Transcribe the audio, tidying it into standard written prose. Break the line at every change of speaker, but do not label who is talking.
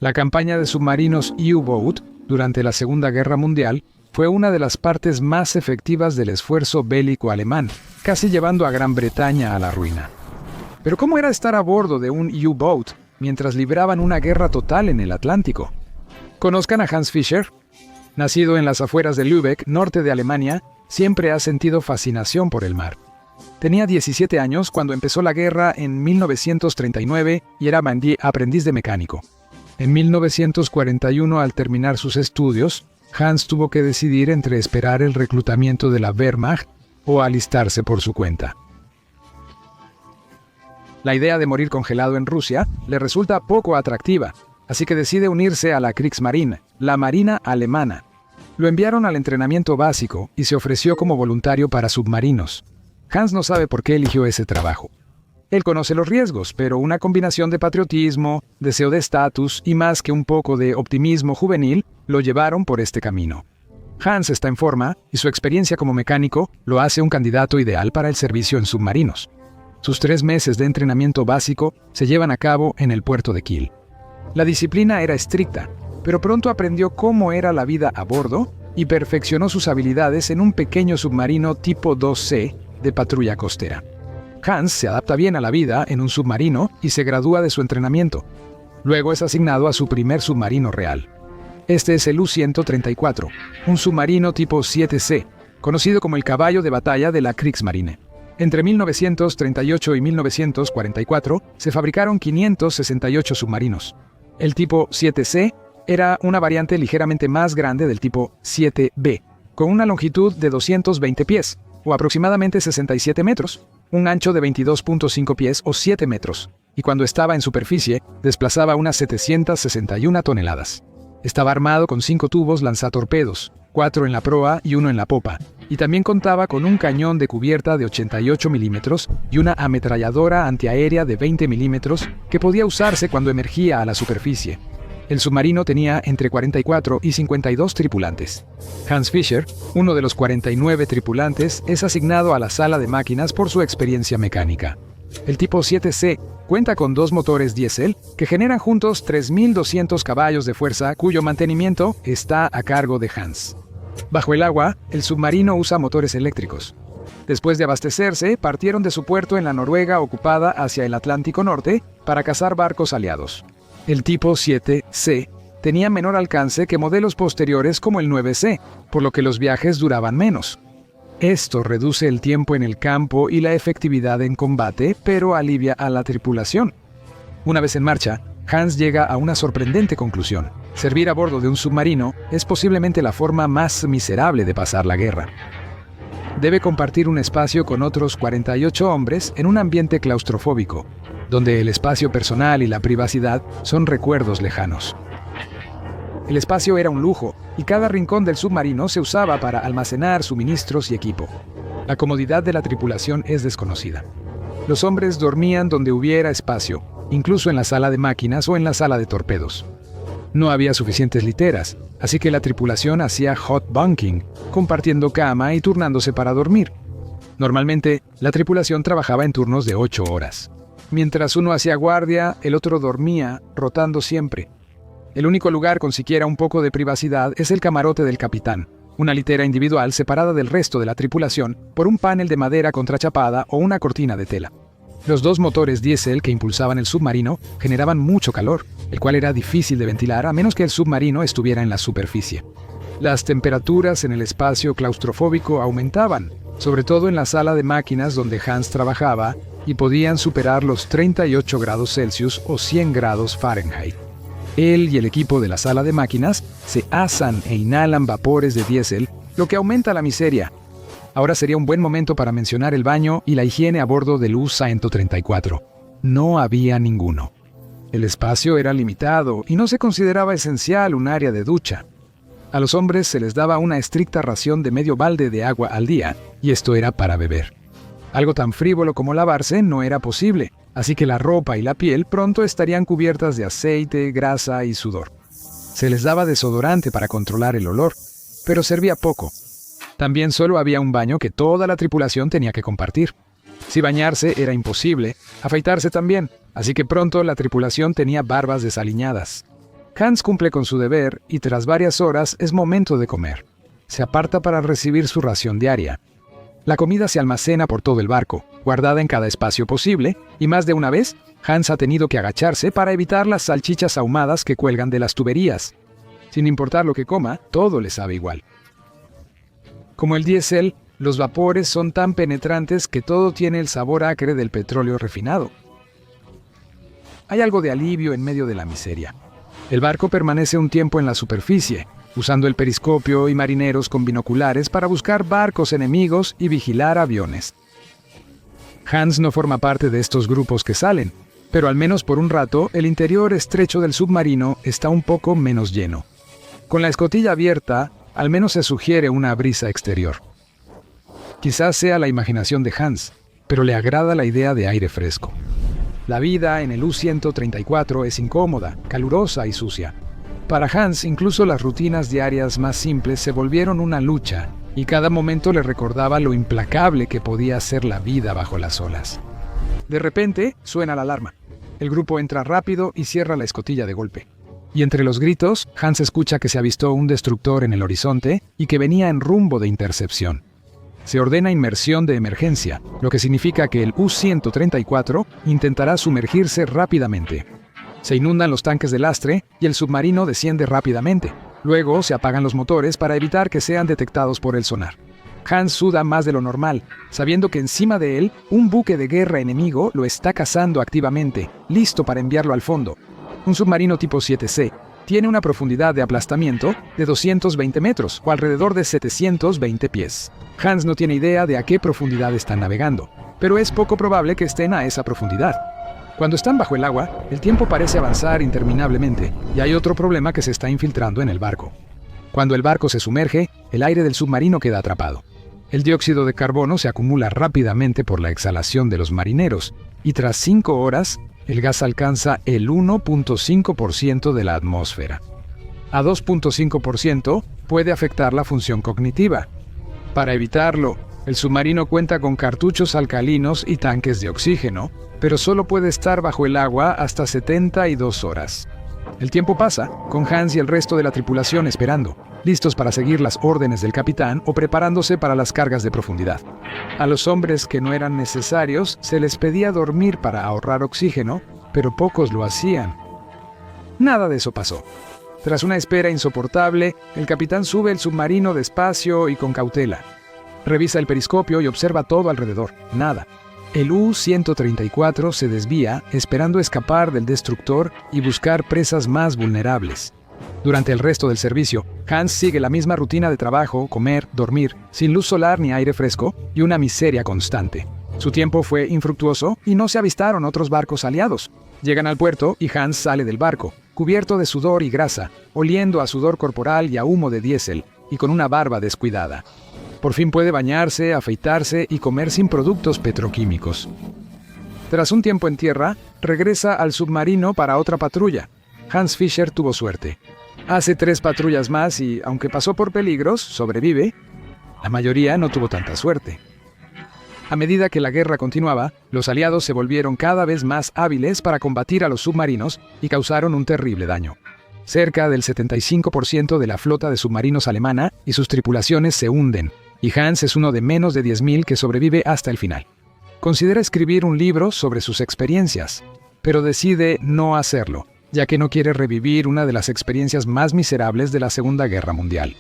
La campaña de submarinos U-Boat durante la Segunda Guerra Mundial fue una de las partes más efectivas del esfuerzo bélico alemán, casi llevando a Gran Bretaña a la ruina. Pero ¿cómo era estar a bordo de un U-Boat mientras libraban una guerra total en el Atlántico? ¿Conozcan a Hans Fischer? Nacido en las afueras de Lübeck, norte de Alemania, siempre ha sentido fascinación por el mar. Tenía 17 años cuando empezó la guerra en 1939 y era aprendiz de mecánico. En 1941, al terminar sus estudios, Hans tuvo que decidir entre esperar el reclutamiento de la Wehrmacht o alistarse por su cuenta. La idea de morir congelado en Rusia le resulta poco atractiva, así que decide unirse a la Kriegsmarine, la marina alemana. Lo enviaron al entrenamiento básico y se ofreció como voluntario para submarinos. Hans no sabe por qué eligió ese trabajo. Él conoce los riesgos, pero una combinación de patriotismo, deseo de estatus y más que un poco de optimismo juvenil lo llevaron por este camino. Hans está en forma y su experiencia como mecánico lo hace un candidato ideal para el servicio en submarinos. Sus 3 meses de entrenamiento básico se llevan a cabo en el puerto de Kiel. La disciplina era estricta, pero pronto aprendió cómo era la vida a bordo y perfeccionó sus habilidades en un pequeño submarino tipo 2C de patrulla costera. Hans se adapta bien a la vida en un submarino y se gradúa de su entrenamiento. Luego es asignado a su primer submarino real. Este es el U-134, un submarino tipo 7C, conocido como el caballo de batalla de la Kriegsmarine. Entre 1938 y 1944 se fabricaron 568 submarinos. El tipo 7C era una variante ligeramente más grande del tipo 7B, con una longitud de 220 pies, o aproximadamente 67 metros, un ancho de 22.5 pies o 7 metros, y cuando estaba en superficie, desplazaba unas 761 toneladas. Estaba armado con 5 tubos lanzatorpedos, 4 en la proa y 1 en la popa, y también contaba con un cañón de cubierta de 88 milímetros y una ametralladora antiaérea de 20 milímetros que podía usarse cuando emergía a la superficie. El submarino tenía entre 44 y 52 tripulantes. Hans Fischer, uno de los 49 tripulantes, es asignado a la sala de máquinas por su experiencia mecánica. El tipo 7C cuenta con 2 motores diésel que generan juntos 3.200 caballos de fuerza, cuyo mantenimiento está a cargo de Hans. Bajo el agua, el submarino usa motores eléctricos. Después de abastecerse, partieron de su puerto en la Noruega ocupada hacia el Atlántico Norte para cazar barcos aliados. El tipo 7C tenía menor alcance que modelos posteriores como el 9C, por lo que los viajes duraban menos. Esto reduce el tiempo en el campo y la efectividad en combate, pero alivia a la tripulación. Una vez en marcha, Hans llega a una sorprendente conclusión. Servir a bordo de un submarino es posiblemente la forma más miserable de pasar la guerra. Debe compartir un espacio con otros 48 hombres en un ambiente claustrofóbico, donde el espacio personal y la privacidad son recuerdos lejanos. El espacio era un lujo, y cada rincón del submarino se usaba para almacenar suministros y equipo. La comodidad de la tripulación es desconocida. Los hombres dormían donde hubiera espacio, incluso en la sala de máquinas o en la sala de torpedos. No había suficientes literas, así que la tripulación hacía hot bunking, compartiendo cama y turnándose para dormir. Normalmente, la tripulación trabajaba en turnos de 8 horas. Mientras uno hacía guardia, el otro dormía, rotando siempre. El único lugar con siquiera un poco de privacidad es el camarote del capitán, una litera individual separada del resto de la tripulación por un panel de madera contrachapada o una cortina de tela. Los 2 motores diésel que impulsaban el submarino generaban mucho calor, el cual era difícil de ventilar a menos que el submarino estuviera en la superficie. Las temperaturas en el espacio claustrofóbico aumentaban, sobre todo en la sala de máquinas donde Hans trabajaba, y podían superar los 38 grados Celsius o 100 grados Fahrenheit. Él y el equipo de la sala de máquinas se asan e inhalan vapores de diésel, lo que aumenta la miseria. Ahora sería un buen momento para mencionar el baño y la higiene a bordo del U-134. No había ninguno. El espacio era limitado y no se consideraba esencial un área de ducha. A los hombres se les daba una estricta ración de medio balde de agua al día, y esto era para beber. Algo tan frívolo como lavarse no era posible, así que la ropa y la piel pronto estarían cubiertas de aceite, grasa y sudor. Se les daba desodorante para controlar el olor, pero servía poco. También solo había un baño que toda la tripulación tenía que compartir. Si bañarse era imposible, afeitarse también, así que pronto la tripulación tenía barbas desaliñadas. Hans cumple con su deber y tras varias horas es momento de comer. Se aparta para recibir su ración diaria. La comida se almacena por todo el barco, guardada en cada espacio posible, y más de una vez, Hans ha tenido que agacharse para evitar las salchichas ahumadas que cuelgan de las tuberías. Sin importar lo que coma, todo le sabe igual. Como el diésel, los vapores son tan penetrantes que todo tiene el sabor acre del petróleo refinado. Hay algo de alivio en medio de la miseria. El barco permanece un tiempo en la superficie, usando el periscopio y marineros con binoculares para buscar barcos enemigos y vigilar aviones. Hans no forma parte de estos grupos que salen, pero al menos por un rato el interior estrecho del submarino está un poco menos lleno. Con la escotilla abierta, al menos se sugiere una brisa exterior. Quizás sea la imaginación de Hans, pero le agrada la idea de aire fresco. La vida en el U-134 es incómoda, calurosa y sucia. Para Hans, incluso las rutinas diarias más simples se volvieron una lucha, y cada momento le recordaba lo implacable que podía ser la vida bajo las olas. De repente, suena la alarma. El grupo entra rápido y cierra la escotilla de golpe. Y entre los gritos, Hans escucha que se avistó un destructor en el horizonte y que venía en rumbo de intercepción. Se ordena inmersión de emergencia, lo que significa que el U-134 intentará sumergirse rápidamente. Se inundan los tanques de lastre y el submarino desciende rápidamente. Luego se apagan los motores para evitar que sean detectados por el sonar. Hans suda más de lo normal, sabiendo que encima de él, un buque de guerra enemigo lo está cazando activamente, listo para enviarlo al fondo. Un submarino tipo 7C tiene una profundidad de aplastamiento de 220 metros o alrededor de 720 pies. Hans no tiene idea de a qué profundidad están navegando, pero es poco probable que estén a esa profundidad. Cuando están bajo el agua, el tiempo parece avanzar interminablemente y hay otro problema que se está infiltrando en el barco. Cuando el barco se sumerge, el aire del submarino queda atrapado. El dióxido de carbono se acumula rápidamente por la exhalación de los marineros y tras 5 horas, el gas alcanza el 1.5% de la atmósfera. A 2.5% puede afectar la función cognitiva. Para evitarlo, el submarino cuenta con cartuchos alcalinos y tanques de oxígeno, pero solo puede estar bajo el agua hasta 72 horas. El tiempo pasa, con Hans y el resto de la tripulación esperando, listos para seguir las órdenes del capitán o preparándose para las cargas de profundidad. A los hombres que no eran necesarios se les pedía dormir para ahorrar oxígeno, pero pocos lo hacían. Nada de eso pasó. Tras una espera insoportable, el capitán sube el submarino despacio y con cautela. Revisa el periscopio y observa todo alrededor. Nada. El U-134 se desvía, esperando escapar del destructor y buscar presas más vulnerables. Durante el resto del servicio, Hans sigue la misma rutina de trabajo, comer, dormir, sin luz solar ni aire fresco, y una miseria constante. Su tiempo fue infructuoso y no se avistaron otros barcos aliados. Llegan al puerto y Hans sale del barco, cubierto de sudor y grasa, oliendo a sudor corporal y a humo de diésel, y con una barba descuidada. Por fin puede bañarse, afeitarse y comer sin productos petroquímicos. Tras un tiempo en tierra, regresa al submarino para otra patrulla. Hans Fischer tuvo suerte. Hace 3 patrullas más y, aunque pasó por peligros, sobrevive. La mayoría no tuvo tanta suerte. A medida que la guerra continuaba, los aliados se volvieron cada vez más hábiles para combatir a los submarinos y causaron un terrible daño. Cerca del 75% de la flota de submarinos alemana y sus tripulaciones se hunden, y Hans es uno de menos de 10.000 que sobrevive hasta el final. Considera escribir un libro sobre sus experiencias, pero decide no hacerlo, ya que no quiere revivir una de las experiencias más miserables de la Segunda Guerra Mundial.